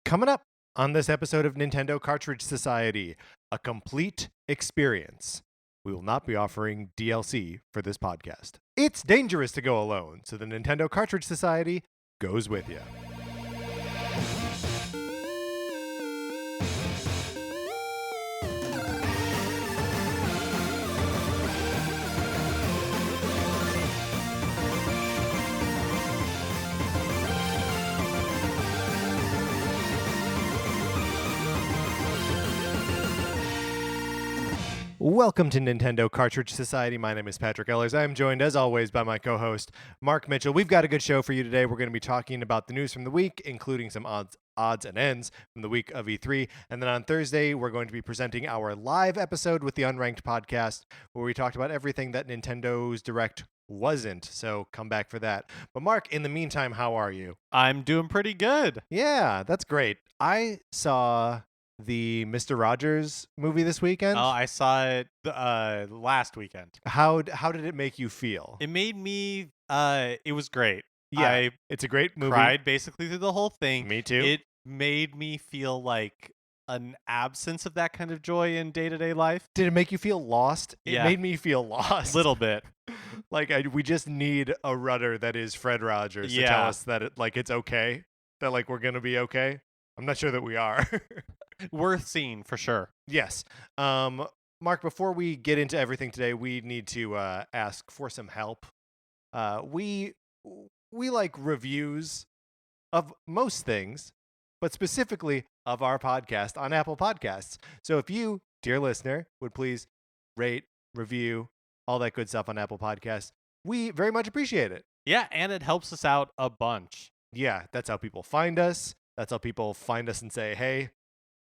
Coming up on this episode of Nintendo Cartridge Society, a complete experience. We will not be offering DLC for this podcast. It's dangerous to go alone, so the Nintendo Cartridge Society goes with you. Welcome to Nintendo Cartridge Society. My name is Patrick Ellers. I am joined, as always, by my co-host, Mark Mitchell. We've got a good show for you today. We're going to be talking about the news from the week, including some odds and ends from the week of E3. And then on Thursday, we're going to be presenting our live episode with the Unranked podcast, where we talked about everything that Nintendo's Direct wasn't. So come back for that. But Mark, in the meantime, how are you? I'm doing pretty good. Yeah, that's great. I saw the Mr. Rogers movie this weekend. Oh, I saw it last weekend. How did it make you feel? It made me it was great. Yeah, it's a great movie. Cried basically through the whole thing. Me too. It made me feel like an absence of that kind of joy in day-to-day life. Did it make you feel lost? It Yeah. made me feel lost. Little bit. Like we just need a rudder that is Fred Rogers to Yeah. tell us that it's okay, that we're gonna be okay. I'm not sure that we are. Worth seeing for sure. Yes. Mark, before we get into everything today, we need to ask for some help. We like reviews of most things, but specifically of our podcast on Apple Podcasts. So if you, dear listener, would please rate, review, all that good stuff on Apple Podcasts, we very much appreciate it. Yeah, and it helps us out a bunch. Yeah, that's how people find us. That's how people find us and say, hey,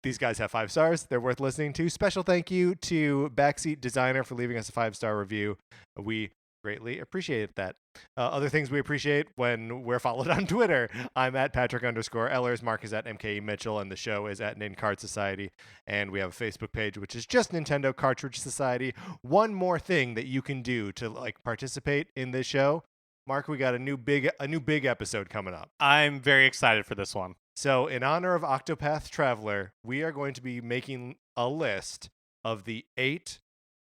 these guys have 5 stars. They're worth listening to. Special thank you to Backseat Designer for leaving us a 5-star review. We greatly appreciate that. Other things we appreciate when we're followed on Twitter. I'm at Patrick_Ellers. Mark is at MKE Mitchell, and the show is at Nincard Society. And we have a Facebook page, which is just Nintendo Cartridge Society. One more thing that you can do to participate in this show. Mark, we got a new big episode coming up. I'm very excited for this one. So in honor of Octopath Traveler, we are going to be making a list of the 8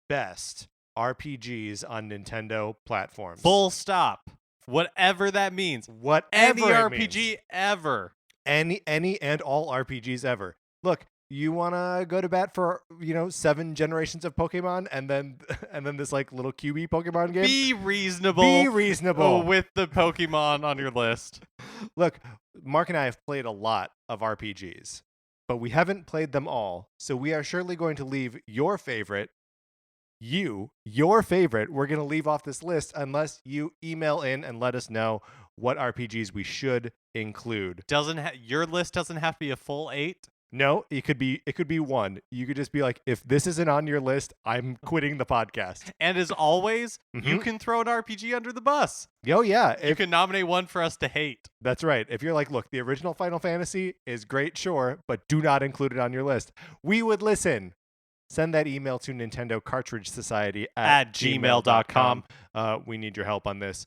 best RPGs on Nintendo platforms. Full stop. Whatever that means. Whatever Any it RPG means. ever. Any and all RPGs ever. Look, you want to go to bat for, 7 generations of Pokemon and then this little QB Pokemon game? Be reasonable. Be reasonable with the Pokemon on your list. Look, Mark and I have played a lot of RPGs, but we haven't played them all. So we are surely going to leave your favorite, we're going to leave off this list unless you email in and let us know what RPGs we should include. Your list doesn't have to be a full 8? No, it could be 1. You could just be like, if this isn't on your list, I'm quitting the podcast. And as always, you can throw an RPG under the bus. Oh, yeah. You can nominate one for us to hate. That's right. If you're like, look, the original Final Fantasy is great, sure, but do not include it on your list. We would listen. Send that email to Nintendo Cartridge Society at gmail.com. We need your help on this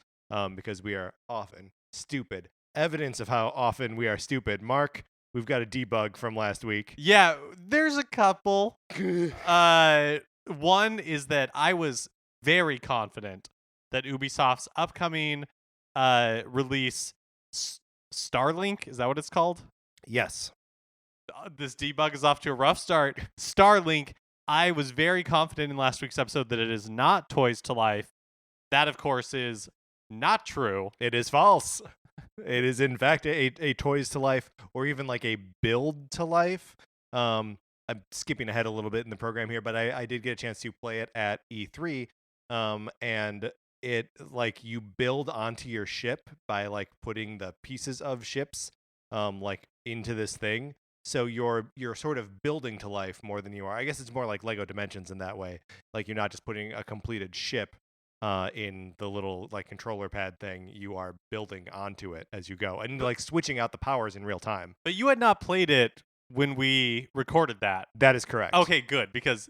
because we are often stupid. Evidence of how often we are stupid. Mark, we've got a debug from last week. Yeah, there's a couple. One is that I was very confident that Ubisoft's upcoming release, Starlink, is that what it's called? Yes. This debug is off to a rough start. Starlink, I was very confident in last week's episode that it is not Toys to Life. That, of course, is not true. It is false. It is, in fact, a Toys to Life or even a Build to Life. I'm skipping ahead a little bit in the program here, but I did get a chance to play it at E3. And it, you build onto your ship by, putting the pieces of ships, into this thing. So you're sort of building to life more than you are. I guess it's more like Lego Dimensions in that way. You're not just putting a completed ship in the little controller pad thing. You are building onto it as you go and switching out the powers in real time. But you had not played it when we recorded that. That is correct. Okay, good, because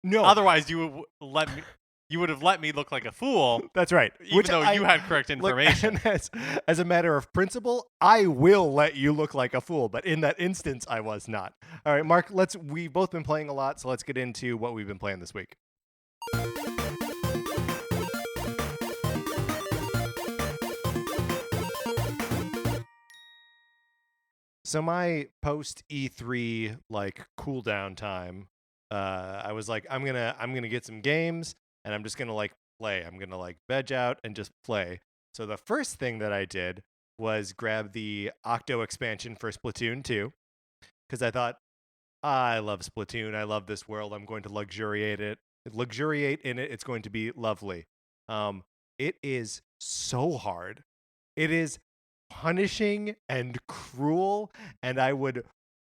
no, otherwise you would let me. you would have let me look like a fool, That's right. even though you had correct information. Look, as a matter of principle, I will let you look like a fool, but in that instance, I was not. All right, Mark, we've both been playing a lot, so let's get into what we've been playing this week. So my post E3 like cooldown time, I was like, I'm gonna get some games, and I'm just gonna like play. I'm gonna like veg out and just play. So the first thing that I did was grab the Octo Expansion for Splatoon 2, because I thought, I love Splatoon. I love this world. I'm going to luxuriate in it. It's going to be lovely. It is so hard. It is punishing and cruel, and I would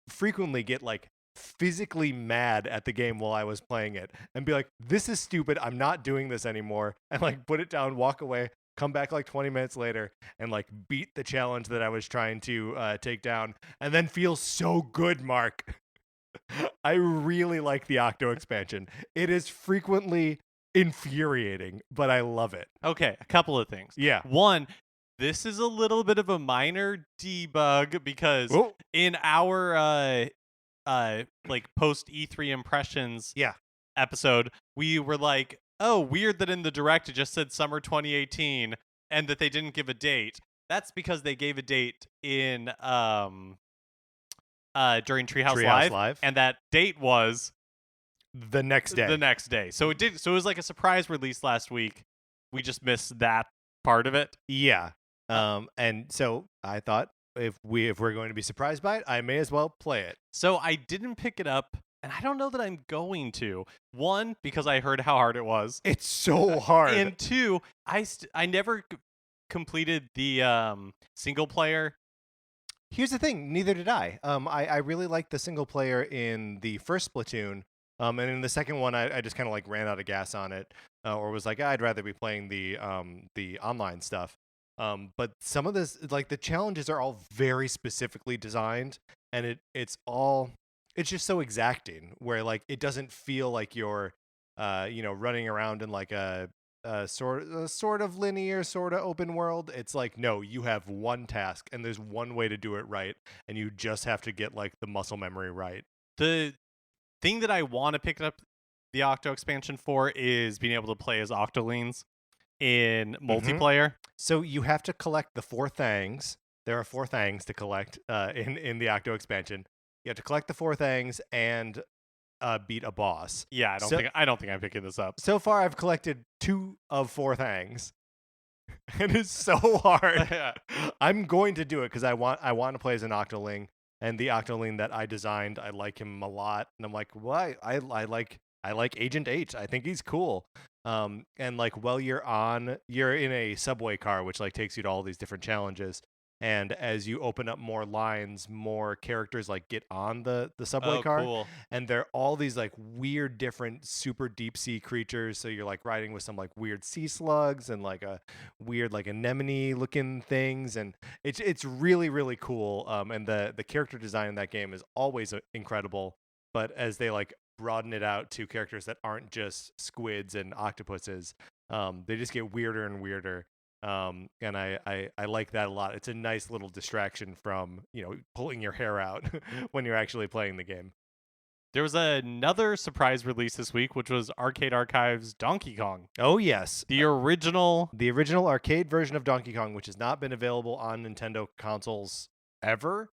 frequently get like physically mad at the game while I was playing it and be like, this is stupid, I'm not doing this anymore, and like put it down, walk away, come back like 20 minutes later and like beat the challenge that I was trying to take down, and then feel so good, Mark. I really like the Octo Expansion. It is frequently infuriating, but I love it. Okay, a couple of things. Yeah. One, this is a little bit of a minor debug because in our like post E3 impressions episode, we were like, oh, weird that in the direct it just said summer 2018 and that they didn't give a date. That's because they gave a date in during Treehouse Live, and that date was the next day. So it was like a surprise release last week. We just missed that part of it. Yeah. And so I thought if we're going to be surprised by it, I may as well play it. So I didn't pick it up, and I don't know that I'm going to. One, because I heard how hard it was. It's so hard. And two, I never completed the single player. Here's the thing, neither did I. I really liked the single player in the first Splatoon, and in the second one, I just kind of like ran out of gas on it, or was like, I'd rather be playing the online stuff. But some of this, like the challenges are all very specifically designed, and it's just so exacting, where like it doesn't feel like you're, running around in like a sort of linear, sort of open world. It's like, no, you have one task, and there's one way to do it right, and you just have to get like the muscle memory right. The thing that I want to pick up the Octo Expansion for is being able to play as Octolings in multiplayer. So you have to collect the 4 Thangs. There are 4 Thangs to collect in the Octo Expansion. You have to collect the 4 Thangs and beat a boss. Yeah, I don't think I'm picking this up. So far, I've collected 2 of 4 Thangs. And it's so hard. Yeah. I'm going to do it because I want to play as an Octoling, and the Octoling that I designed, I like him a lot, and I'm like, why? I like Agent H. I think he's cool. And like while you're in a subway car, which like takes you to all these different challenges. And as you open up more lines, more characters like get on the subway car. Cool. And they're all these like weird, different, super deep sea creatures. So you're like riding with some like weird sea slugs and like a weird like anemone looking things. And it's really, really cool. And the character design in that game is always incredible. But as they like broaden it out to characters that aren't just squids and octopuses, they just get weirder and weirder. And I like that a lot. It's a nice little distraction from, pulling your hair out when you're actually playing the game. There was another surprise release this week, which was Arcade Archive's Donkey Kong. Oh, yes. The original arcade version of Donkey Kong, which has not been available on Nintendo consoles ever.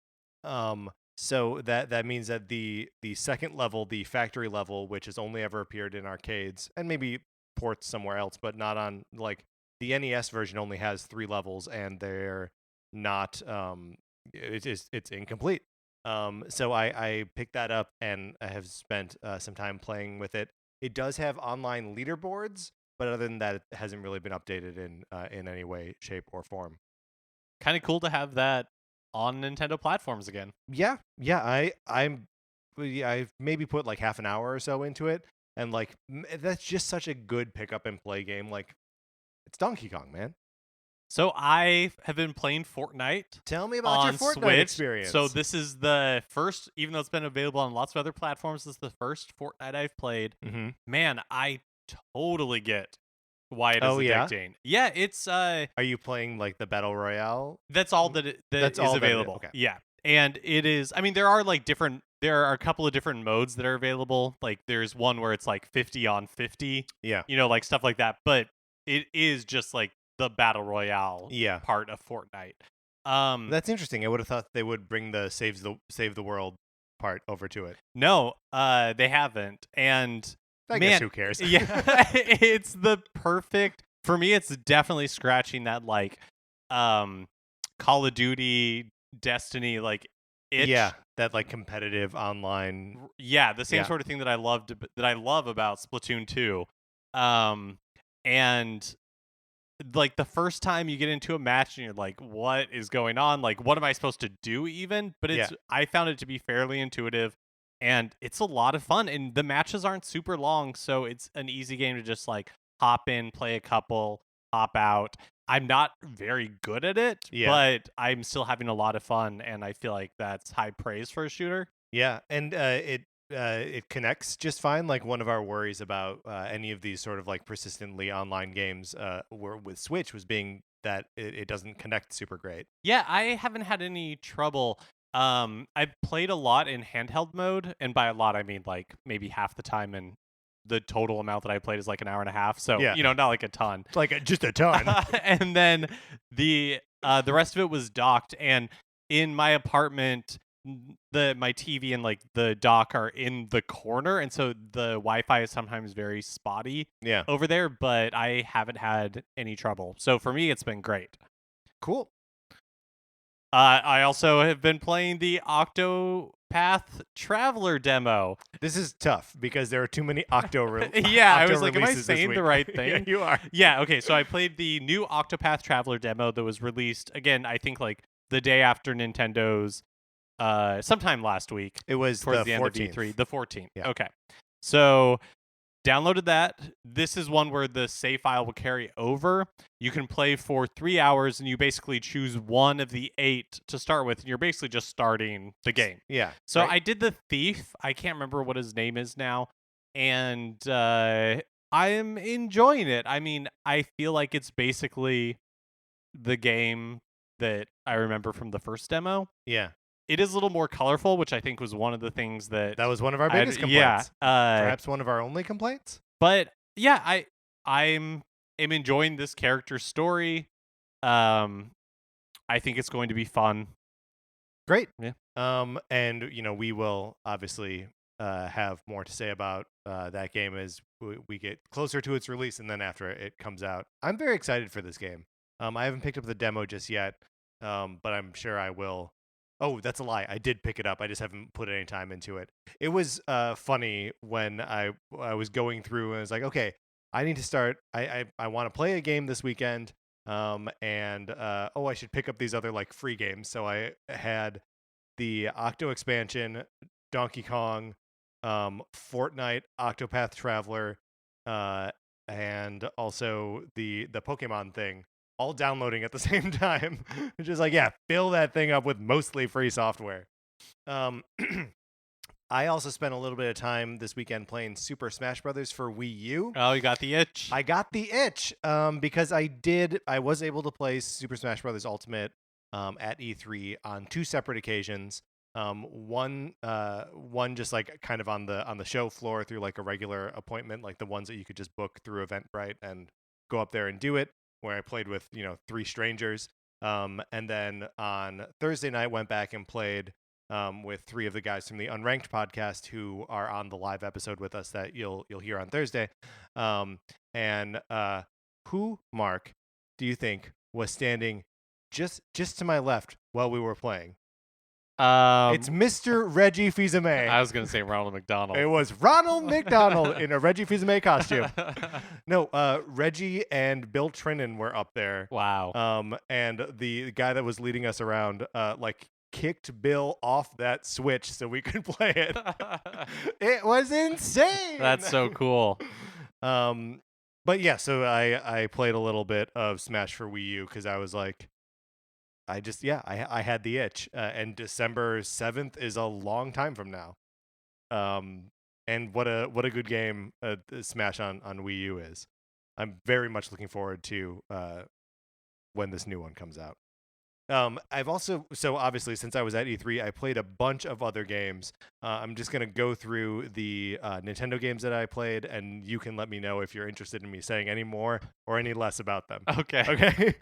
So that means that the second level, the factory level, which has only ever appeared in arcades and maybe ports somewhere else, but not on like the NES version only has 3 levels, and they're not it's incomplete. So I picked that up, and I have spent some time playing with it. It does have online leaderboards, but other than that, it hasn't really been updated in any way, shape, or form. Kind of cool to have that on Nintendo platforms again. Yeah. I've maybe put like half an hour or so into it, and like that's just such a good pick up and play game. Like, it's Donkey Kong, man. So I have been playing Fortnite. Tell me about your Fortnite Switch. experience. So this is the first, even though it's been available on lots of other platforms, this is the first Fortnite I've played. Mm-hmm. Man, I totally get why it is addicting. Yeah, it's Are you playing like the Battle Royale? That's all that That's is all available. Okay. Yeah. And it is, I mean, there are a couple of different modes that are available. Like there's one where it's like 50 on 50. Yeah. Like stuff like that, but it is just like the Battle Royale part of Fortnite. That's interesting. I would have thought they would bring the save the world part over to it. No, they haven't. And I guess who cares? Yeah. It's the perfect, for me it's definitely scratching that like Call of Duty, Destiny like itch. Yeah, that like competitive online. Yeah, the same sort of thing that I love about Splatoon 2. And like the first time you get into a match and you're like, what is going on? Like, what am I supposed to do even? But I found it to be fairly intuitive and it's a lot of fun. And the matches aren't super long, so it's an easy game to just like hop in, play a couple, hop out. I'm not very good at it, but I'm still having a lot of fun, and I feel like that's high praise for a shooter. Yeah, and it connects just fine. Like one of our worries about any of these sort of like persistently online games were with Switch was being that it doesn't connect super great. Yeah, I haven't had any trouble. I've played a lot in handheld mode, and by a lot I mean like maybe half the time, and the total amount that I played is like an hour and a half. So not like a ton. Like just a ton. And then the rest of it was docked, and in my apartment my TV and like the dock are in the corner, and so the Wi-Fi is sometimes very spotty over there, but I haven't had any trouble. So for me it's been great. Cool. I also have been playing the Octopath Traveler demo. This is tough because there are too many Octo I was like, am I saying the right thing? Yeah, you are. Yeah, okay, so I played the new Octopath Traveler demo that was released, again, I think like the day after Nintendo's sometime last week. It was towards the end 14th. of E3. The 14th. Yeah. Okay. So downloaded that. This is one where the save file will carry over. You can play for 3 hours, and you basically choose one of the 8 to start with, and you're basically just starting the game. Yeah. So I did the thief. I can't remember what his name is now, and I am enjoying it. I mean, I feel like it's basically the game that I remember from the first demo. Yeah. It is a little more colorful, which I think was one of the things that was one of our biggest complaints. Perhaps one of our only complaints. But yeah, I'm enjoying this character's story. I think it's going to be fun. Great. Yeah. And we will obviously have more to say about that game as we get closer to its release, and then after it comes out. I'm very excited for this game. I haven't picked up the demo just yet, but I'm sure I will. Oh, that's a lie. I did pick it up. I just haven't put any time into it. It was funny when I was going through and I was like, okay, I need to start. I want to play a game this weekend. I should pick up these other like free games. So I had the Octo Expansion, Donkey Kong, Fortnite, Octopath Traveler, and also the Pokemon thing, all downloading at the same time. Which is like, fill that thing up with mostly free software. I also spent a little bit of time this weekend playing Super Smash Brothers for Wii U. Oh, you got the itch. I got the itch because I was able to play Super Smash Brothers Ultimate at E3 on 2 separate occasions. One just like kind of on the show floor through like a regular appointment, like the ones that you could just book through Eventbrite and go up there and do it, where I played with 3 strangers. And then on Thursday night went back and played with 3 of the guys from the Unranked podcast who are on the live episode with us that you'll hear on Thursday. Who, Mark, do you think was standing just to my left while we were playing? It's Mr. Reggie Fils-Aimé. I was going to say Ronald McDonald. It was Ronald McDonald in a Reggie Fils-Aimé costume. No, Reggie and Bill Trinan were up there. Wow. And the guy that was leading us around, kicked Bill off that Switch so we could play it. It was insane. That's so cool. But yeah, so I played a little bit of Smash for Wii U because I was like, I had the itch. And December 7th is a long time from now. And what a good game Smash on Wii U is. I'm very much looking forward to when this new one comes out. I've also, so obviously since I was at E3, I played a bunch of other games. I'm just going to go through the Nintendo games that I played, and you can let me know if you're interested in me saying any more or any less about them. Okay. Okay.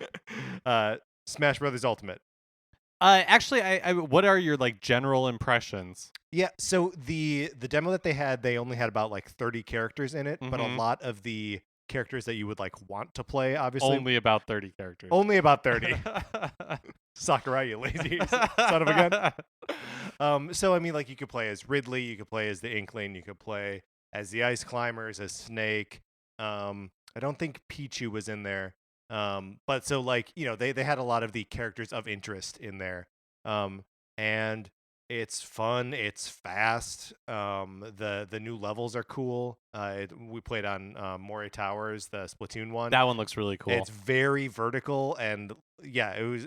Smash Brothers Ultimate. Actually, I what are your like general impressions? Yeah, so the demo that they had, they only had about like 30 characters in it, but a Mhm. lot of the characters that you would like want to play, obviously. Only about 30 characters. Only about 30. Sakurai, you lazy son of a gun. So I mean, like you could play as Ridley, you could play as the Inkling, you could play as the Ice Climbers, as Snake. I don't think Pichu was in there. But so like, you know, they had a lot of the characters of interest in there. And it's fun, it's fast. The new levels are cool. We played on Moray Towers, the Splatoon one. That one looks really cool. It's very vertical, and yeah, it was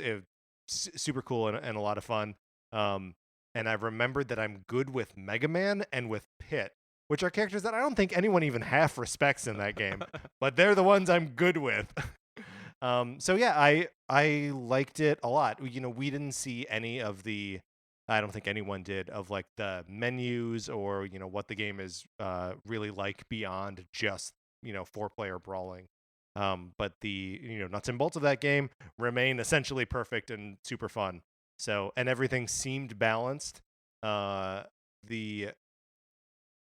super cool and a lot of fun. And I remembered that I'm good with Mega Man and with Pit, which are characters that I don't think anyone even half respects in that game, but they're the ones I'm good with. So yeah, I liked it a lot. You know, we didn't see any of the, I don't think anyone did, of like the menus or, you know, what the game is really like beyond just, you know, 4-player brawling. But the, you know, nuts and bolts of that game remain essentially perfect and super fun. So, and everything seemed balanced. I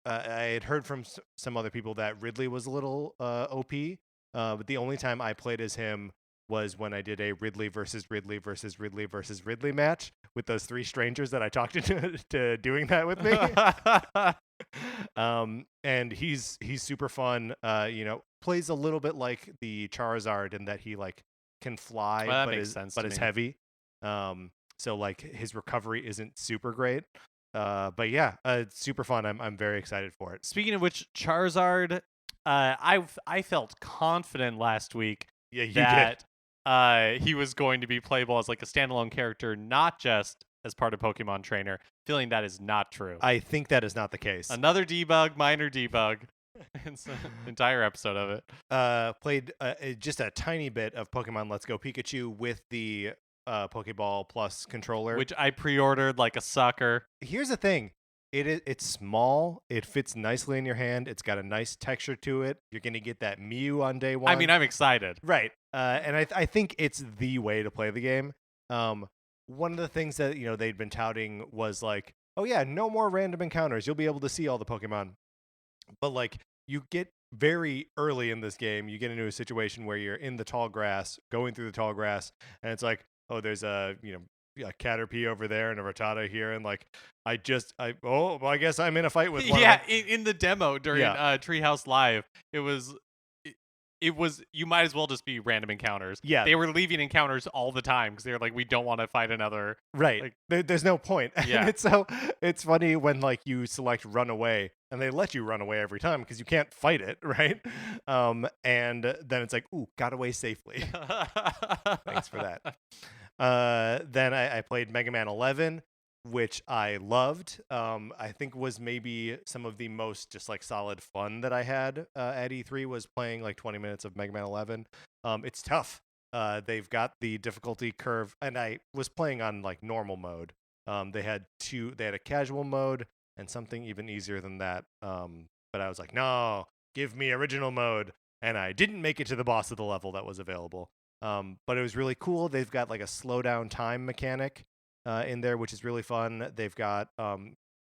had heard from some other people that Ridley was a little OP, but the only time I played as him was when I did a Ridley versus Ridley versus Ridley versus Ridley match with those 3 strangers that I talked to doing that with me. And he's super fun. You know, plays a little bit like the Charizard in that he like can fly, but is heavy. So like his recovery isn't super great. But yeah, it's super fun. I'm very excited for it. Speaking of which, Charizard, I felt confident last week that he was going to be playable as like a standalone character, not just as part of Pokemon Trainer. Feeling that is not true. I think that is not the case. Another debug, minor debug. It's an entire episode of it. Played just a tiny bit of Pokemon Let's Go Pikachu with the Pokeball Plus controller, which I pre-ordered like a sucker. Here's the thing. It's small. It fits nicely in your hand. It's got a nice texture to it. You're going to get that Mew on day one. I mean, I'm excited. Right. And I think it's the way to play the game. One of the things that, you know, they'd been touting was like, oh yeah, no more random encounters. You'll be able to see all the Pokemon. But like, you get very early in this game, you get into a situation where you're in the tall grass, going through the tall grass, and it's like, oh, there's a Caterpie over there and a Rattata here, and like I guess I'm in a fight with one. Yeah, in the demo during Treehouse Live, it was you might as well just be random encounters. Yeah, they were leaving encounters all the time because they were like, we don't want to fight another. Right, like, there's no point. Yeah, it's funny when like you select run away and they let you run away every time because you can't fight it, right? And then it's like, ooh, got away safely. Thanks for that. Then I played Mega Man 11, which I loved. I think was maybe some of the most just like solid fun that I had at E3 was playing like 20 minutes of Mega Man 11. It's tough. They've got the difficulty curve, and I was playing on like normal mode. They had a casual mode and something even easier than that. But I was like, no, give me original mode. And I didn't make it to the boss of the level that was available. But it was really cool. They've got like a slow down time mechanic in there, which is really fun. They've got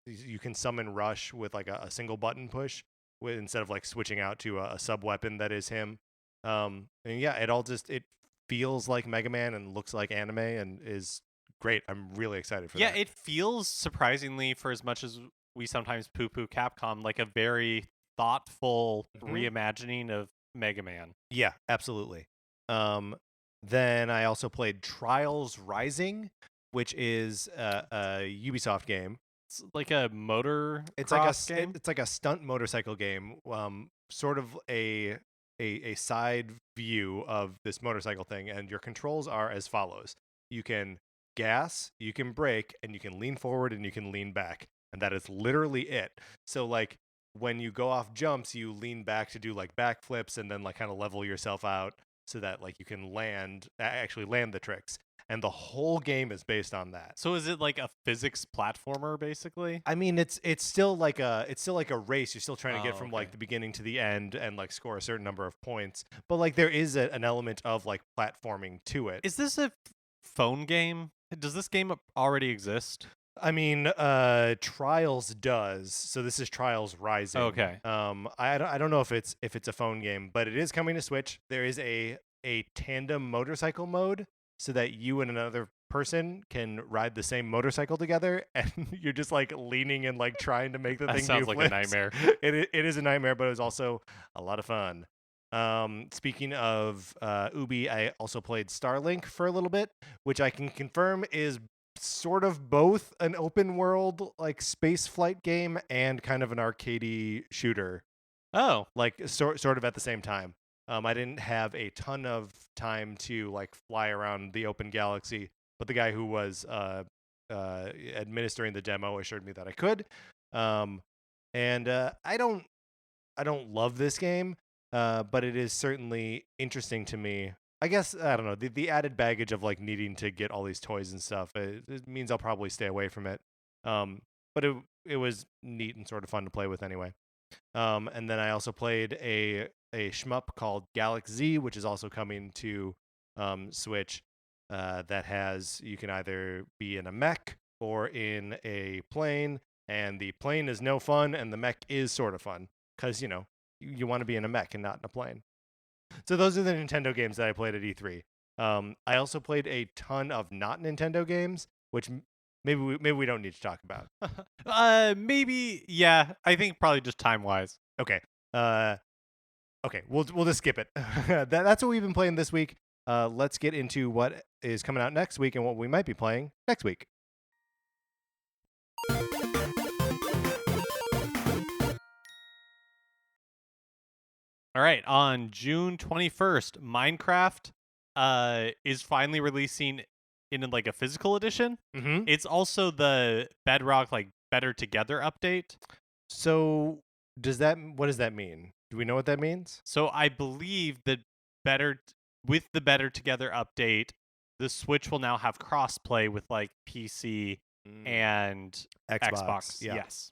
you can summon Rush with like a single button push instead of like switching out to a sub weapon that is him. And yeah, it feels like Mega Man and looks like anime and is great. I'm really excited for that. Yeah, it feels surprisingly, for as much as we sometimes poo-poo Capcom, like a very thoughtful reimagining of Mega Man. Yeah, absolutely. Then I also played Trials Rising, which is a Ubisoft game. It's like a motor. It's like a stunt motorcycle game. Sort of a side view of this motorcycle thing, and your controls are as follows: you can gas, you can brake, and you can lean forward and you can lean back, and that is literally it. So like when you go off jumps, you lean back to do like backflips and then like kind of level yourself out so that like you can actually land the tricks. And the whole game is based on that. So is it like a physics platformer, basically? I mean, it's still like a race. You're still trying to get from like the beginning to the end and like score a certain number of points. But like there is an element of like platforming to it. Is this a phone game? Does this game already exist? I mean, Trials does. So this is Trials Rising. Okay. I don't know if it's a phone game, but it is coming to Switch. There is a tandem motorcycle mode, so that you and another person can ride the same motorcycle together, and you're just like leaning and like trying to make the thing. That sounds like a nightmare. It is a nightmare, but it was also a lot of fun. Speaking of Ubi, I also played Starlink for a little bit, which I can confirm is sort of both an open world like space flight game and kind of an arcadey shooter. Oh, like sort of at the same time. I didn't have a ton of time to like fly around the open galaxy, but the guy who was administering the demo assured me that I could. And I don't love this game, but it is certainly interesting to me. I guess I don't know the added baggage of like needing to get all these toys and stuff. It means I'll probably stay away from it. But it was neat and sort of fun to play with anyway. And then I also played a shmup called Galaxy, which is also coming to Switch. That has, you can either be in a mech or in a plane, and the plane is no fun, and the mech is sort of fun because you want to be in a mech and not in a plane. So those are the Nintendo games that I played at E3. I also played a ton of not Nintendo games, which maybe we don't need to talk about. Maybe, yeah. I think probably just time-wise. Okay. Okay, we'll just skip it. That's what we've been playing this week. Let's get into what is coming out next week and what we might be playing next week. All right, on June 21st, Minecraft is finally releasing in like a physical edition. Mm-hmm. It's also the Bedrock like Better Together update. So what does that mean? Do we know what that means? So I believe that with the Better Together update, the Switch will now have crossplay with like PC and Xbox. Yeah. Yes.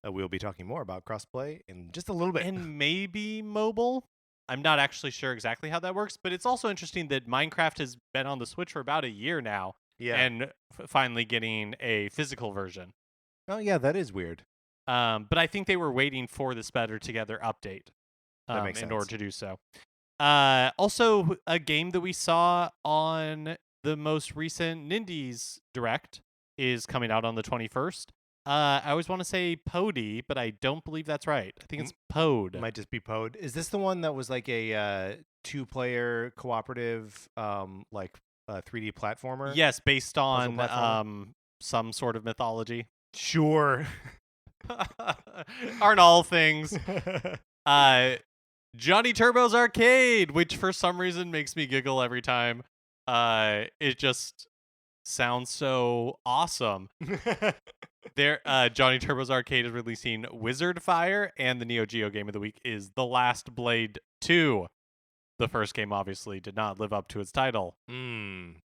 We'll be talking more about crossplay in just a little bit. And maybe mobile. I'm not actually sure exactly how that works, but it's also interesting that Minecraft has been on the Switch for about a year now. Yeah. And finally getting a physical version. Oh, yeah, that is weird. But I think they were waiting for this Better Together update in order to do so. Also, a game that we saw on the most recent Nindies Direct is coming out on the 21st. I always want to say Pody, but I don't believe that's right. I think it's Pod. It might just be Pod. Is this the one that was like a two-player cooperative, like 3D platformer? Yes, based on some sort of mythology. Sure. Aren't all things. Johnny Turbo's Arcade, which for some reason makes me giggle every time. It just sounds so awesome. Johnny Turbo's Arcade is releasing Wizard Fire, and the Neo Geo game of the week is The Last Blade 2. The first game obviously did not live up to its title.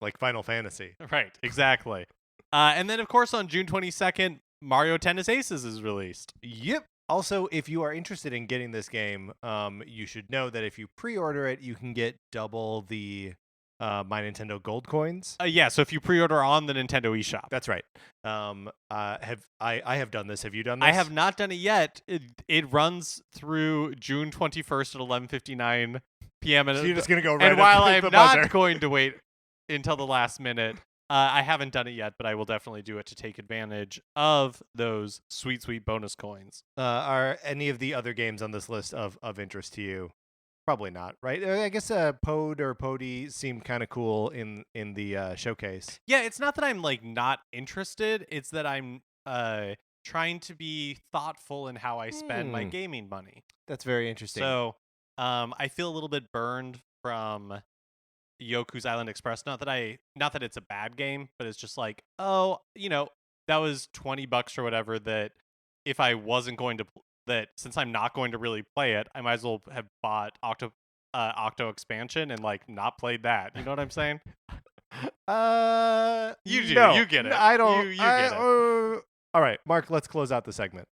Like Final Fantasy. Right, exactly. And then, of course, on June 22nd, Mario Tennis Aces is released. Yep. Also, if you are interested in getting this game, you should know that if you pre-order it, you can get double the My Nintendo Gold coins. Yeah, so if you pre-order on the Nintendo eShop. That's right. I have done this. Have you done this? I have not done it yet. It runs through June 21st at 11:59 p.m. So you're just going to go right And while I'm the not buzzer. going to wait until the last minute, I haven't done it yet, but I will definitely do it to take advantage of those sweet, sweet bonus coins. Are any of the other games on this list of interest to you? Probably not, right? I guess Pod or Pody seemed kind of cool in the showcase. Yeah, it's not that I'm like not interested. It's that I'm trying to be thoughtful in how I spend my gaming money. That's very interesting. So I feel a little bit burned from Yoku's Island Express. Not that it's a bad game, but it's just like, oh, that was $20 or whatever that if I wasn't going to that since I'm not going to really play it, I might as well have bought Octo Expansion and like not played that. You know what I'm saying? You do. No, You get it. I don't. You get it. All right, Mark, let's close out the segment.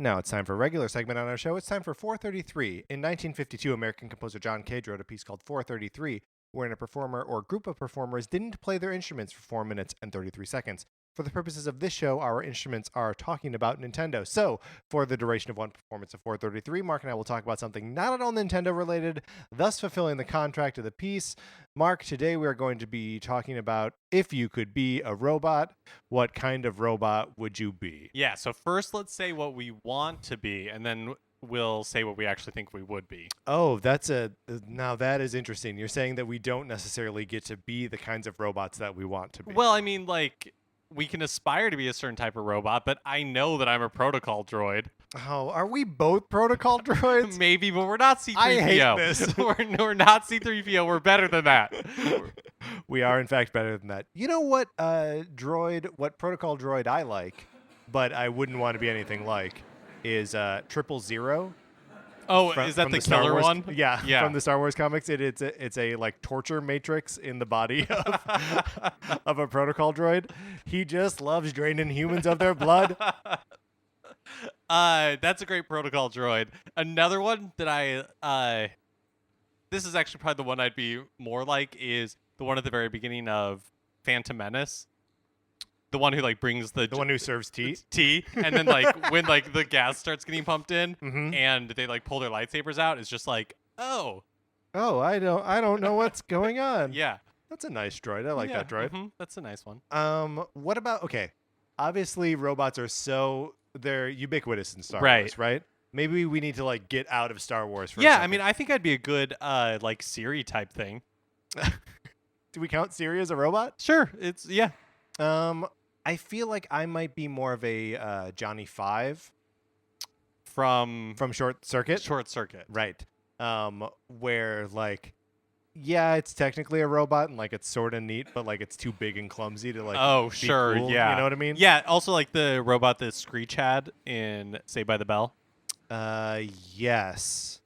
Now it's time for a regular segment on our show. It's time for 433. In 1952, American composer John Cage wrote a piece called 433, wherein a performer or group of performers didn't play their instruments for 4 minutes and 33 seconds. For the purposes of this show, our instruments are talking about Nintendo. So, for the duration of one performance of 433, Mark and I will talk about something not at all Nintendo related, thus fulfilling the contract of the piece. Mark, today we are going to be talking about if you could be a robot, what kind of robot would you be? Yeah, so first let's say what we want to be, and then we'll say what we actually think we would be. Oh, now that is interesting. You're saying that we don't necessarily get to be the kinds of robots that we want to be. Well, I mean, like, we can aspire to be a certain type of robot, but I know that I'm a protocol droid. Oh, are we both protocol droids? Maybe, but we're not C3PO. I hate this. we're not C3PO. We're better than that. We are, in fact, better than that. You know what what protocol droid I like, but I wouldn't want to be anything like, is 000. Oh, is that the Star killer Wars, one? Yeah, from the Star Wars comics. It's a like torture matrix in the body of a protocol droid. He just loves draining humans of their blood. That's a great protocol droid. Another one that this is actually probably the one I'd be more like, is the one at the very beginning of Phantom Menace. The one who like brings the one who serves tea, and then like when like the gas starts getting pumped in, mm-hmm. and they like pull their lightsabers out, it's just like, oh, I don't know what's going on. Yeah, that's a nice droid. I like that droid. Mm-hmm. That's a nice one. What about obviously robots are they're ubiquitous in Star Right. Wars, right? Maybe we need to like get out of Star Wars for a Yeah, second. I mean, I think I'd be a good like Siri type thing. Do we count Siri as a robot? Sure, yeah. I feel like I might be more of a Johnny Five from Short Circuit. Short Circuit, right? Where like, yeah, it's technically a robot and like it's sort of neat, but like it's too big and clumsy to like. Oh, be sure, cool, yeah. You know what I mean? Yeah. Also, like the robot that Screech had in Saved by the Bell. Yes.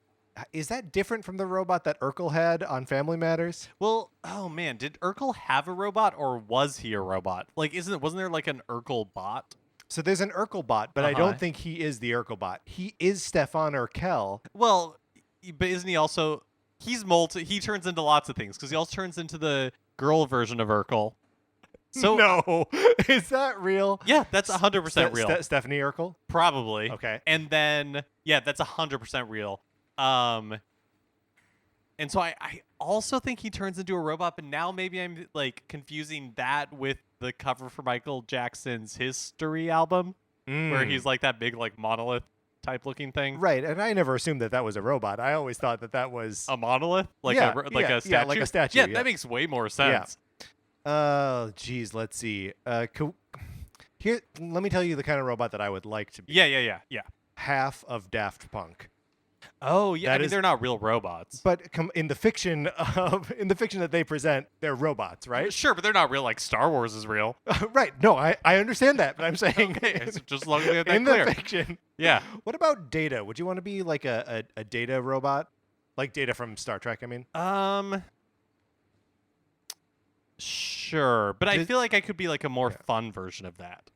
Is that different from the robot that Urkel had on Family Matters? Well, oh man, did Urkel have a robot or was he a robot? Like, wasn't there like an Urkel bot? So there's an Urkel bot, but I don't think he is the Urkel bot. He is Stefan Urkel. Well, but isn't he also? He's he turns into lots of things because he also turns into the girl version of Urkel. So no, is that real? Yeah, that's 100% real. Stephanie Urkel, probably. Okay, and then yeah, that's 100% real. And so I also think he turns into a robot, but now maybe I'm like confusing that with the cover for Michael Jackson's History album, where he's like that big like monolith type looking thing. Right, and I never assumed that was a robot. I always thought that was a monolith, like a statue. Yeah, like a statue. Yeah, that makes way more sense. Oh, geez, let's see. Here, let me tell you the kind of robot that I would like to be. Yeah. Half of Daft Punk. Oh yeah, I mean they're not real robots. But in the fiction that they present, they're robots, right? Sure, but they're not real. Like Star Wars is real. Right. No, I understand that, but I'm saying just long as we have that in clear. the fiction. Yeah. What about Data? Would you want to be like a Data robot, like Data from Star Trek? I mean. Sure, but I feel like I could be like a more fun version of that.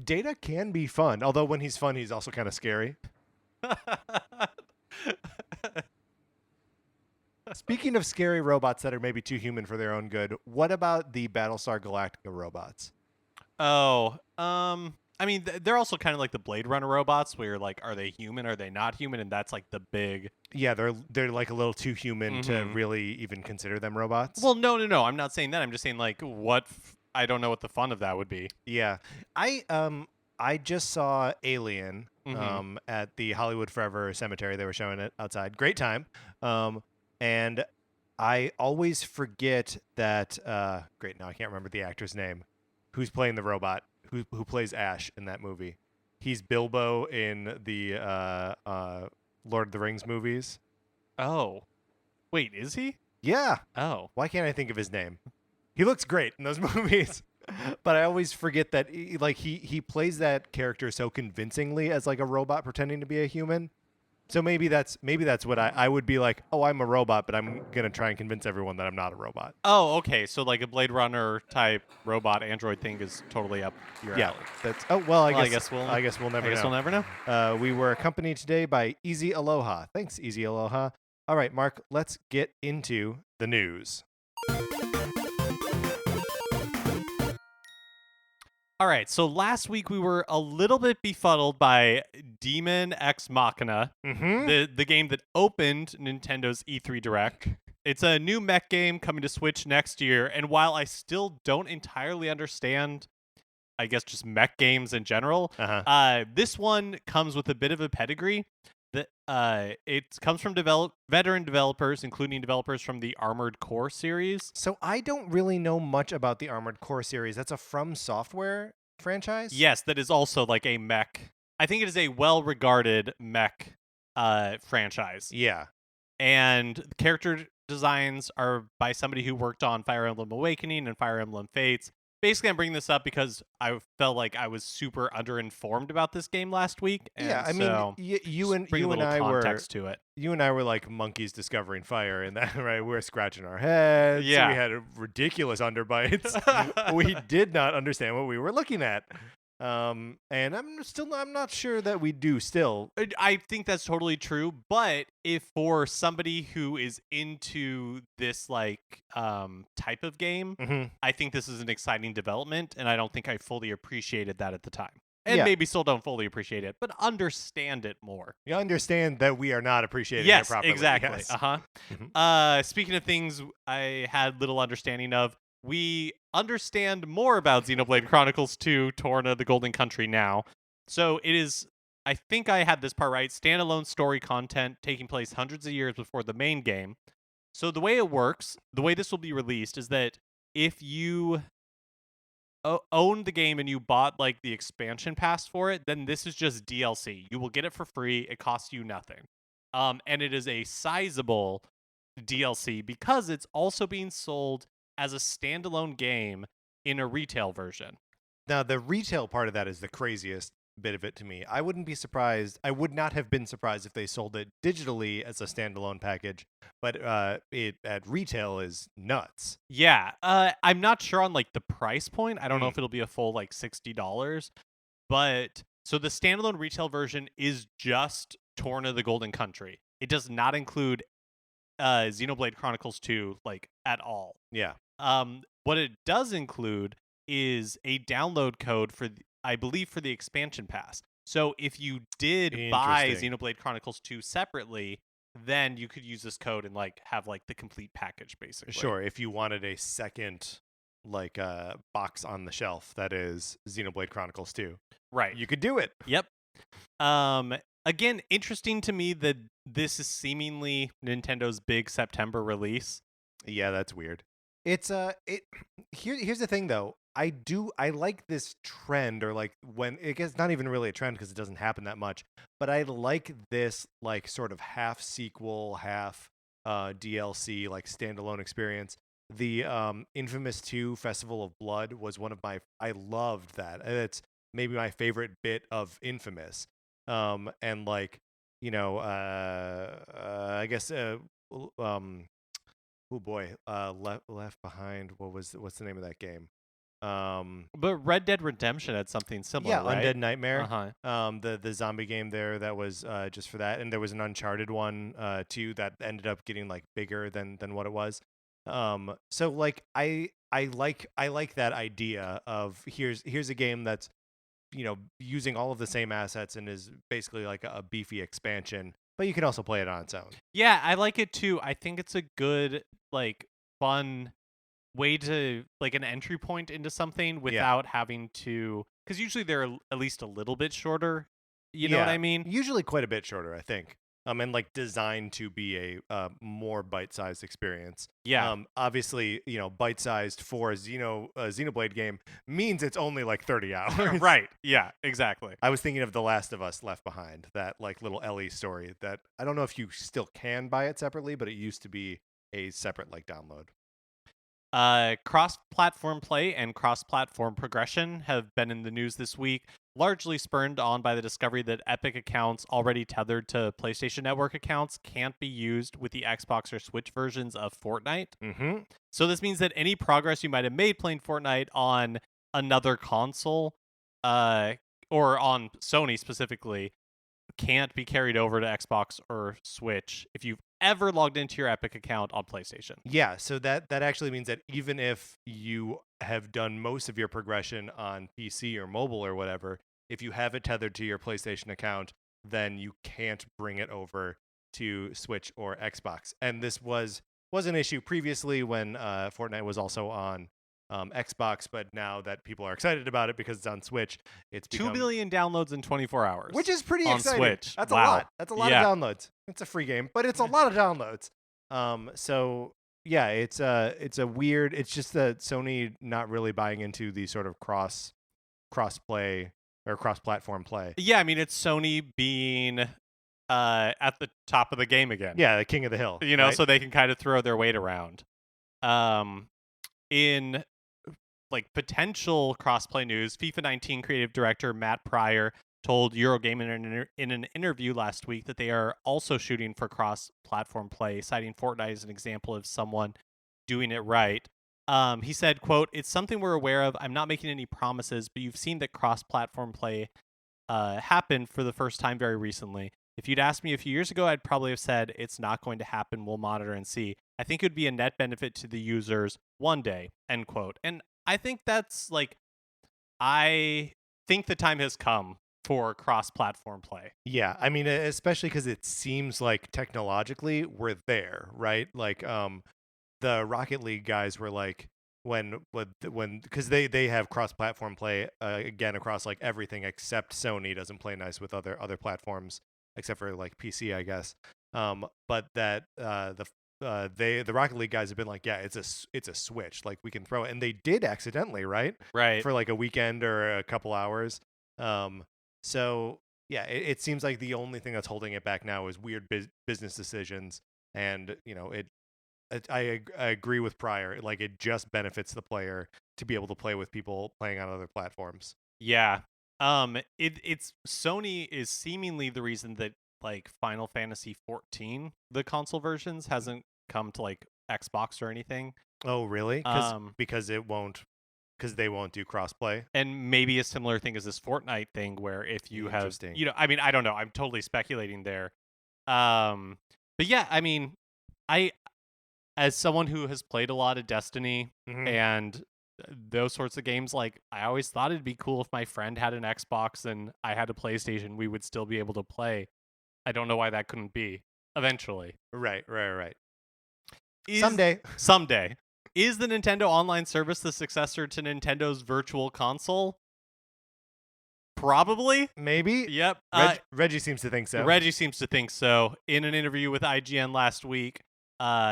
Data can be fun, although when he's fun, he's also kind of scary. Speaking of scary robots that are maybe too human for their own good, what about the Battlestar Galactica robots? Oh, I mean, they're also kind of like the Blade Runner robots, where like, are they human? Are they not human? And that's like the big. Yeah, they're like a little too human to really even consider them robots. Well, no. I'm not saying that. I'm just saying like I don't know what the fun of that would be. Yeah, I just saw Alien at the Hollywood Forever Cemetery. They were showing it outside. Great time. And I always forget that. Great, now I can't remember the actor's name. Who's playing the robot? Who plays Ash in that movie? He's Bilbo in the Lord of the Rings movies. Oh, wait, is he? Yeah. Oh, why can't I think of his name? He looks great in those movies. But I always forget that he plays that character so convincingly as like a robot pretending to be a human. So maybe that's what I would be like, oh, I'm a robot, but I'm gonna try and convince everyone that I'm not a robot. Oh, okay. So like a Blade Runner type robot android thing is totally up your alley. That's well. I guess we'll never know. We were accompanied today by Easy Aloha. Thanks, Easy Aloha. All right, Mark. Let's get into the news. All right, so last week we were a little bit befuddled by Demon X Machina, the game that opened Nintendo's E3 Direct. It's a new mech game coming to Switch next year, and while I still don't entirely understand, I guess, just mech games in general, this one comes with a bit of a pedigree. It comes from veteran developers, including developers from the Armored Core series. So I don't really know much about the Armored Core series. That's a From Software franchise? Yes, that is also like a mech. I think it is a well-regarded mech franchise. Yeah. And the character designs are by somebody who worked on Fire Emblem Awakening and Fire Emblem Fates. Basically, I'm bringing this up because I felt like I was super underinformed about this game last week. And yeah, I mean, you and I were like monkeys discovering fire, and that right. We were scratching our heads. Yeah, we had ridiculous underbites. We did not understand what we were looking at. And I'm not sure that we do still. I think that's totally true, but if for somebody who is into this like type of game, I think this is an exciting development, and I don't think I fully appreciated that at the time. And maybe still don't fully appreciate it, but understand it more. You understand that we are not appreciating it properly. Exactly. Yes. Speaking of things I had little understanding of, we understand more about Xenoblade Chronicles 2, Torna the Golden Country now. So it is, I think I had this part right, standalone story content taking place hundreds of years before the main game. So the way it works, the way this will be released is that if you own the game and you bought like the expansion pass for it, then this is just DLC. You will get it for free. It costs you nothing. And it is a sizable DLC because it's also being sold as a standalone game in a retail version. Now, the retail part of that is the craziest bit of it to me. I would not have been surprised if they sold it digitally as a standalone package, but it at retail is nuts. Yeah, I'm not sure on like the price point. I don't know if it'll be a full like $60, but so the standalone retail version is just Torna the Golden Country. It does not include Xenoblade Chronicles 2 like at all. Yeah. What it does include is a download code for I believe for the expansion pass. So if you did buy Xenoblade Chronicles 2 separately, then you could use this code and like have like the complete package basically. Sure, if you wanted a second like box on the shelf that is Xenoblade Chronicles 2. Right. You could do it. Yep. Again, interesting to me that this is seemingly Nintendo's big September release. Yeah, that's weird. It's here's the thing though. I like this trend, or like when it gets not even really a trend because it doesn't happen that much, but I like this like sort of half sequel, half DLC like standalone experience. The Infamous 2 Festival of Blood was I loved that. It's maybe my favorite bit of Infamous. And like, you know, I guess oh boy, Left Behind. What's the name of that game? But Red Dead Redemption had something similar, right? Undead Nightmare. The zombie game there that was just for that, and there was an Uncharted one too that ended up getting like bigger than what it was. So like I like that idea of here's a game that's, you know, using all of the same assets and is basically like a beefy expansion, but you can also play it on its own. Yeah, I like it too. I think it's a good, like, fun way to, like, an entry point into something without having to, because usually they're at least a little bit shorter. You know what I mean? Usually quite a bit shorter, I think. And like designed to be a more bite-sized experience. Yeah. Obviously, you know, bite-sized for a Xenoblade game means it's only like 30 hours. Right. Yeah, exactly. I was thinking of The Last of Us Left Behind, that like little Ellie story that I don't know if you still can buy it separately, but it used to be a separate like download. Cross-platform play and cross-platform progression have been in the news this week, largely spurred on by the discovery that Epic accounts already tethered to PlayStation Network accounts can't be used with the Xbox or Switch versions of Fortnite. Mm-hmm. So this means that any progress you might have made playing Fortnite on another console, or on Sony specifically, can't be carried over to Xbox or Switch if you've ever logged into your Epic account on PlayStation. Yeah, so that actually means that even if you have done most of your progression on PC or mobile or whatever, if you have it tethered to your PlayStation account, then you can't bring it over to Switch or Xbox. And this was an issue previously when Fortnite was also on Xbox, but now that people are excited about it because it's on Switch, it's become 2 billion downloads in 24 hours, which is pretty on exciting. Switch. That's wow. a lot. That's a lot of downloads. It's a free game, but it's a lot of downloads. So yeah, it's a weird. It's just that Sony not really buying into the sort of cross play or cross platform play. Yeah, I mean it's Sony being at the top of the game again. Yeah, the king of the hill. You know, right? so they can kind of throw their weight around. In like potential crossplay news, FIFA 19 creative director Matt Pryor told Eurogamer in an interview last week that they are also shooting for cross-platform play, citing Fortnite as an example of someone doing it right. He said, quote, "It's something we're aware of. I'm not making any promises, but you've seen that cross-platform play happen for the first time very recently. If you'd asked me a few years ago, I'd probably have said it's not going to happen. We'll monitor and see. I think it would be a net benefit to the users one day," end quote. And I think that's like, I think the time has come for cross-platform play. Yeah, I mean, especially because it seems like technologically we're there, right? Like, the Rocket League guys were like, when because they have cross-platform play again across like everything except Sony doesn't play nice with other platforms except for like PC, I guess. But that the Rocket League guys have been like, yeah, it's a Switch, like we can throw it, and they did accidentally, right? Right. For like a weekend or a couple hours. So yeah, it seems like the only thing that's holding it back now is weird business decisions, and you know I agree with Pryor. Like it just benefits the player to be able to play with people playing on other platforms. Yeah. It's Sony is seemingly the reason that like Final Fantasy 14, the console versions, hasn't come to like Xbox or anything. Oh, really? Because they won't do crossplay. And maybe a similar thing as this Fortnite thing, where if you have, you know, I mean, I don't know. I'm totally speculating there. But yeah, I mean, as someone who has played a lot of Destiny and those sorts of games, like I always thought it'd be cool if my friend had an Xbox and I had a PlayStation, we would still be able to play. I don't know why that couldn't be eventually. Right. Someday. Is the Nintendo Online service the successor to Nintendo's Virtual Console? Probably. Maybe. Yep. Reggie seems to think so. In an interview with IGN last week,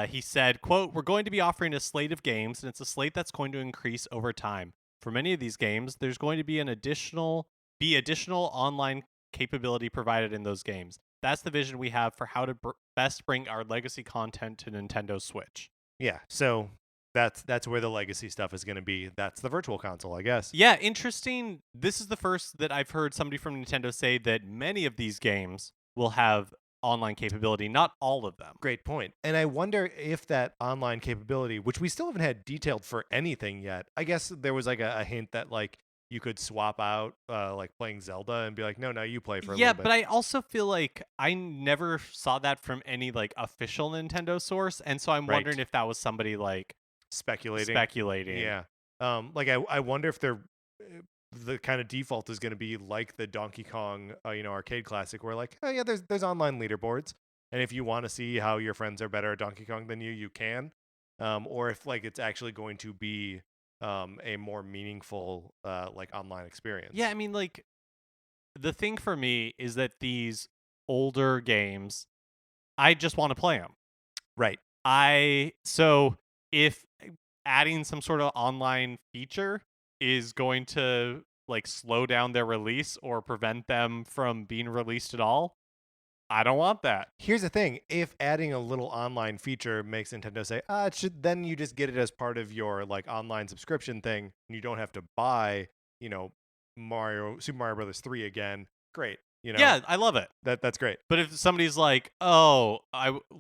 he said, quote, "We're going to be offering a slate of games, and it's a slate that's going to increase over time. For many of these games, there's going to be additional online capability provided in those games. That's the vision we have for how to best bring our legacy content to Nintendo Switch." Yeah, so that's where the legacy stuff is going to be. That's the Virtual Console, I guess. Yeah, interesting. This is the first that I've heard somebody from Nintendo say that many of these games will have online capability, not all of them. Great point. And I wonder if that online capability, which we still haven't had detailed for anything yet, I guess there was like a hint that like you could swap out like playing Zelda and be like, no, you play for a little bit. Yeah, but I also feel like I never saw that from any like official Nintendo source, and so I'm wondering if that was somebody like speculating. Yeah. Like I wonder if they're the kind of default is going to be like the Donkey Kong arcade classic, where like, oh yeah, there's online leaderboards, and if you want to see how your friends are better at Donkey Kong than you can, or if like it's actually going to be a more meaningful like online experience. Yeah, I mean, like the thing for me is that these older games, I just want to play them. Right. So if adding some sort of online feature is going to like slow down their release or prevent them from being released at all, I don't want that. Here's the thing. If adding a little online feature makes Nintendo say, it should, then you just get it as part of your like online subscription thing, and you don't have to buy, Super Mario Brothers 3 again. Great. Yeah, I love it. That's great. But if somebody's like,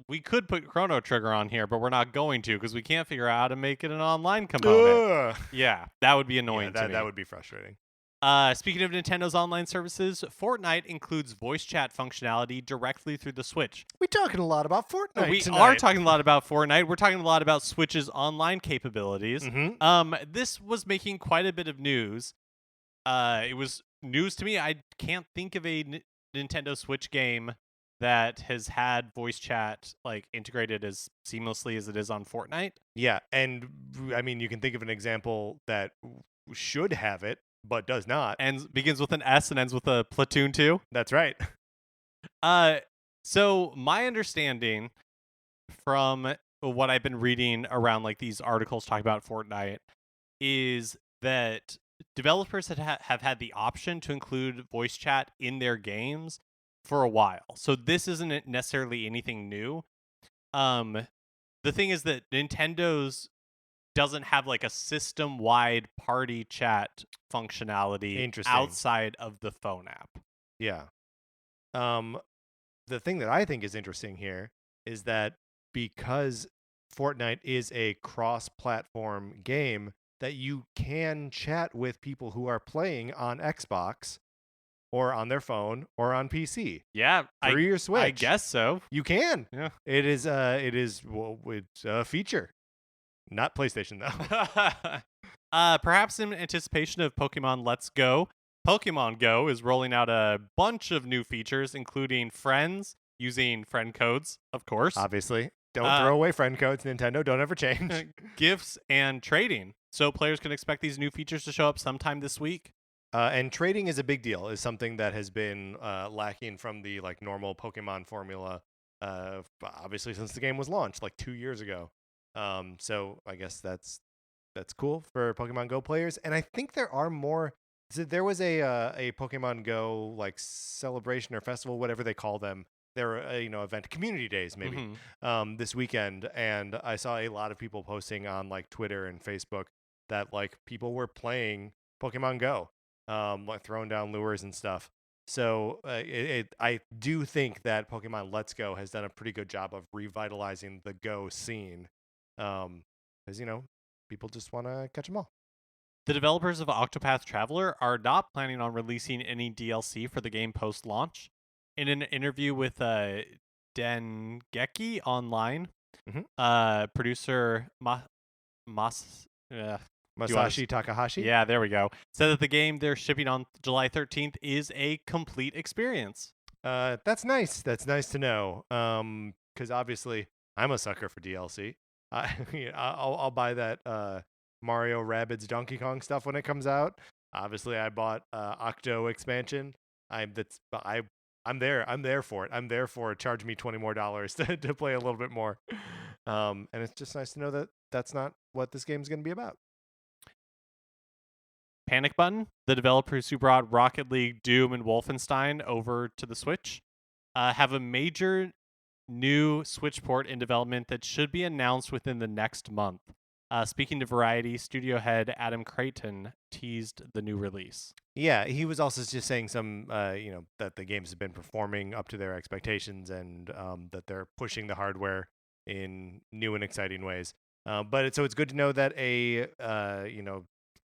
we could put Chrono Trigger on here, but we're not going to because we can't figure out how to make it an online component. Yeah, that would be annoying to me. That would be frustrating. Speaking of Nintendo's online services, Fortnite includes voice chat functionality directly through the Switch. We're talking a lot about Fortnite We tonight. are talking a lot about Fortnite. We're talking a lot about Switch's online capabilities. Mm-hmm. This was making quite a bit of news. It was news to me. I can't think of a Nintendo Switch game that has had voice chat like integrated as seamlessly as it is on Fortnite. Yeah, and I mean, you can think of an example that should have it, but does not. And begins with an S and ends with a Platoon 2. That's right. So my understanding from what I've been reading around like these articles talking about Fortnite is that developers have had the option to include voice chat in their games for a while. So this isn't necessarily anything new. The thing is that Nintendo's doesn't have like a system-wide party chat functionality outside of the phone app. Yeah. The thing that I think is interesting here is that because Fortnite is a cross-platform game, that you can chat with people who are playing on Xbox or on their phone or on PC. Yeah, through your Switch. I guess so. You can. Yeah. It's a feature. Not PlayStation, though. Perhaps in anticipation of Pokemon Let's Go, Pokemon Go is rolling out a bunch of new features, including friends, using friend codes, of course. Obviously. Don't throw away friend codes, Nintendo. Don't ever change. Gifts and trading. So players can expect these new features to show up sometime this week. And trading is a big deal. Is something that has been lacking from the like normal Pokemon formula, obviously since the game was launched like 2 years ago. So I guess that's cool for Pokemon Go players. And I think there are more. There was a Pokemon Go like celebration or festival, whatever they call them. There were event, community days maybe, this weekend, and I saw a lot of people posting on like Twitter and Facebook that like people were playing Pokemon Go, like throwing down lures and stuff. So I do think that Pokemon Let's Go has done a pretty good job of revitalizing the Go scene, because people just want to catch them all. The developers of Octopath Traveler are not planning on releasing any DLC for the game post-launch. In an interview with Dengeki Online, producer Masashi Takahashi? Yeah, there we go. Said that the game they're shipping on July 13th is a complete experience. That's nice. That's nice to know. Because obviously I'm a sucker for DLC. I'll buy that Mario Rabbids Donkey Kong stuff when it comes out. Obviously, I bought Octo Expansion. I'm there. I'm there for it. I'm there for it. Charge me $20 more to play a little bit more. And it's just nice to know that that's not what this game's going to be about. Panic Button, the developers who brought Rocket League, Doom, and Wolfenstein over to the Switch, have a major new Switch port in development that should be announced within the next month. Speaking to Variety, studio head Adam Creighton teased the new release. Yeah, he was also just saying that the games have been performing up to their expectations and that they're pushing the hardware in new and exciting ways. But it's good to know that a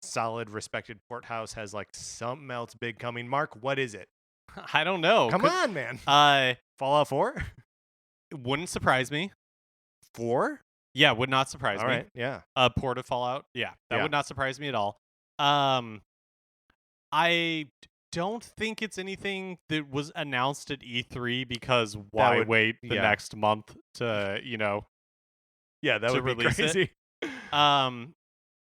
solid, respected port house has like something else big coming. Mark, what is it? I don't know. Come on, man. Fallout 4? It wouldn't surprise me. 4? Yeah, would not surprise me. All right, yeah. Port of Fallout. Yeah, that would not surprise me at all. I don't think it's anything that was announced at E3 because why wait the next month to, Yeah, that would be crazy.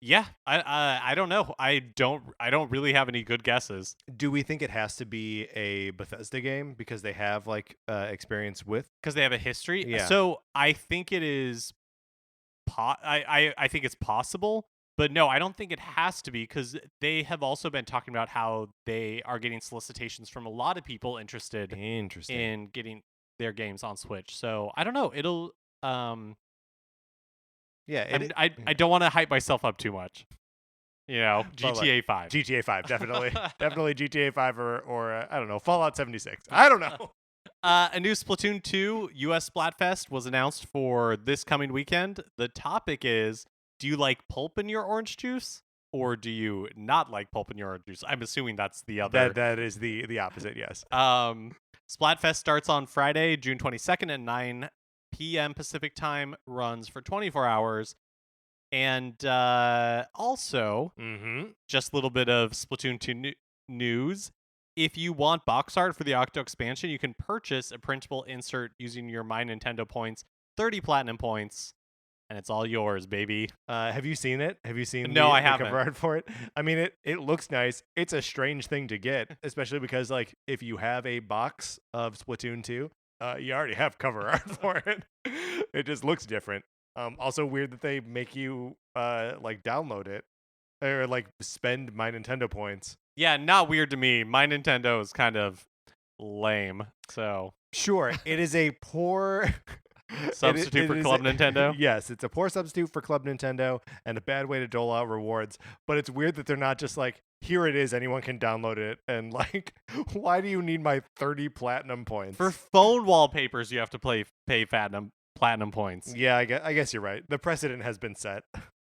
Yeah, I don't know. I don't really have any good guesses. Do we think it has to be a Bethesda game because they have like experience with? Because they have a history? Yeah. So I think it is I think it's possible, but no, I don't think it has to be because they have also been talking about how they are getting solicitations from a lot of people interested in getting their games on Switch. So I don't know. It'll I don't want to hype myself up too much. GTA 5. GTA 5, definitely. Definitely GTA 5 or I don't know, Fallout 76. I don't know. A new Splatoon 2 US Splatfest was announced for this coming weekend. The topic is, do you like pulp in your orange juice? Or do you not like pulp in your orange juice? I'm assuming that's the other. That is the opposite, yes. Splatfest starts on Friday, June 22nd at 9 p.m. Pacific time, runs for 24 hours. And also, just a little bit of Splatoon 2 news. If you want box art for the Octo Expansion, you can purchase a printable insert using your My Nintendo points, 30 platinum points, and it's all yours, baby. Have you seen it? Have you seen No, I the haven't. cover art for it? I mean, it looks nice. It's a strange thing to get, especially because, like, if you have a box of Splatoon 2, you already have cover art for it. It just looks different. Also weird that they make you like download it or like spend My Nintendo points. Yeah, not weird to me. My Nintendo is kind of lame. So sure, it is a poor substitute for Club Nintendo. Yes, it's a poor substitute for Club Nintendo and a bad way to dole out rewards. But it's weird that they're not just like, here it is, anyone can download it. And like, why do you need my 30 platinum points? For phone wallpapers, you have to pay platinum points. Yeah, I guess you're right. The precedent has been set.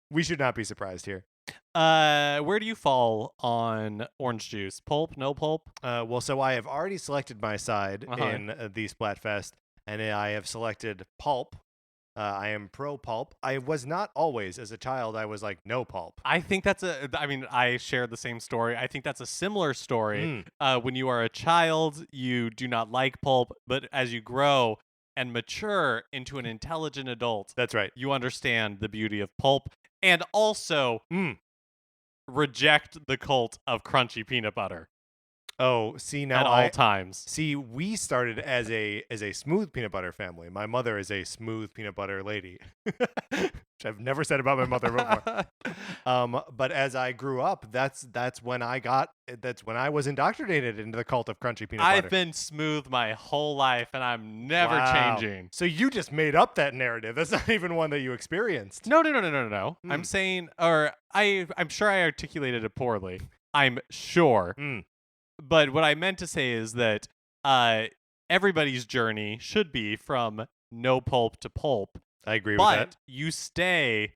We should not be surprised here. Where do you fall on orange juice? Pulp? No pulp? Well, so I have already selected my side in the Splatfest, and I have selected pulp. I am pro pulp. I was not always. As a child, I was like, no pulp. I think I share the same story. I think that's a similar story. When you are a child, you do not like pulp, but as you grow and mature into an intelligent adult, that's right, you understand the beauty of pulp and also reject the cult of crunchy peanut butter. Oh, see now at all times. See, we started as a smooth peanut butter family. My mother is a smooth peanut butter lady, which I've never said about my mother before. But as I grew up, that's when I was indoctrinated into the cult of crunchy peanut butter. I've been smooth my whole life, and I'm never changing. So you just made up that narrative. That's not even one that you experienced. No. I'm saying, or I'm sure I articulated it poorly. I'm sure. But what I meant to say is that everybody's journey should be from no pulp to pulp. I agree with that. But you stay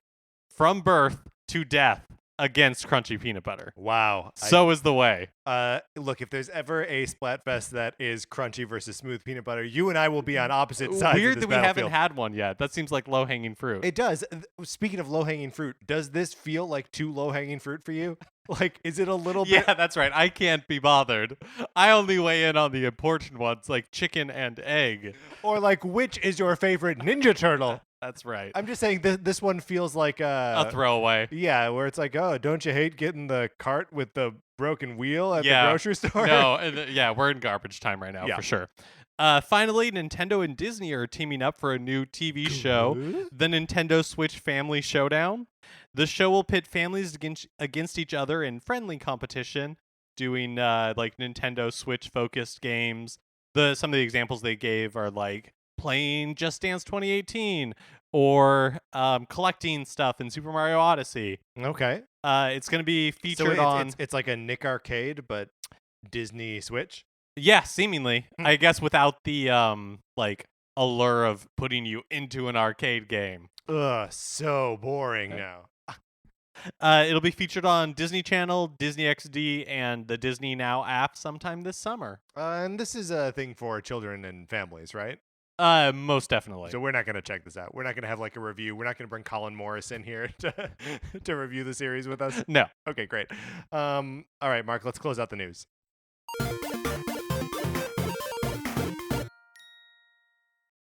from birth to death against crunchy peanut butter. Wow. So is the way. Look, if there's ever a Splatfest that is crunchy versus smooth peanut butter, you and I will be on opposite sides Weird of this that we haven't had one yet. That seems like low-hanging fruit. It does. Speaking of low-hanging fruit, does this feel like too low-hanging fruit for you? Like, is it a little bit? Yeah, that's right. I can't be bothered. I only weigh in on the important ones, like chicken and egg. Or like, which is your favorite Ninja Turtle? That's right. I'm just saying this one feels like a throwaway. Yeah, where it's like, oh, don't you hate getting the cart with the broken wheel at the grocery store? No, we're in garbage time right now for sure. Finally, Nintendo and Disney are teaming up for a new TV show, the Nintendo Switch Family Showdown. The show will pit families against each other in friendly competition, doing like Nintendo Switch-focused games. Some of the examples they gave are like playing Just Dance 2018 or collecting stuff in Super Mario Odyssey. Okay. It's going to be featured on... It's like a Nick Arcade, but Disney Switch? Yeah, seemingly. I guess without the like allure of putting you into an arcade game. Ugh, so boring now. It'll be featured on Disney Channel, Disney XD, and the Disney Now app sometime this summer. And this is a thing for children and families, right? Most definitely. So we're not going to check this out. We're not going to have like a review. We're not going to bring Colin Morris in here to review the series with us. No. Okay, great. All right, Mark, let's close out the news.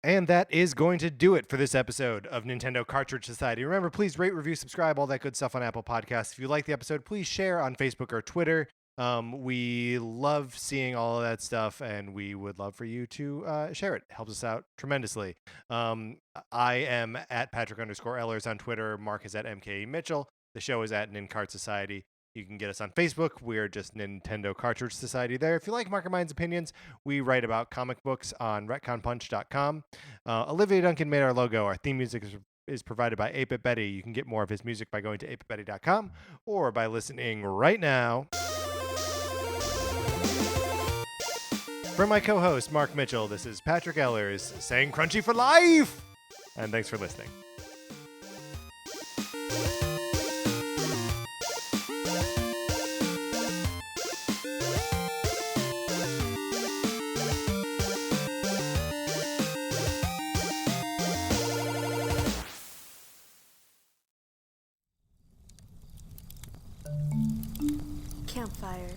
And that is going to do it for this episode of Nintendo Cartridge Society. Remember, please rate, review, subscribe, all that good stuff on Apple Podcasts. If you like the episode, please share on Facebook or Twitter. We love seeing all of that stuff, and we would love for you to share it. It helps us out tremendously. I am at Patrick_Ellers on Twitter. Mark is at MKE Mitchell. The show is at Nincart Society. You can get us on Facebook. We're just Nintendo Cartridge Society there. If you like Mark and Mine's opinions, we write about comic books on retconpunch.com. Olivia Duncan made our logo. Our theme music is provided by 8-Bit Betty. You can get more of his music by going to 8bitbetty.com or by listening right now. For my co-host, Mark Mitchell, this is Patrick Ellers saying crunchy for life! And thanks for listening. Campfire.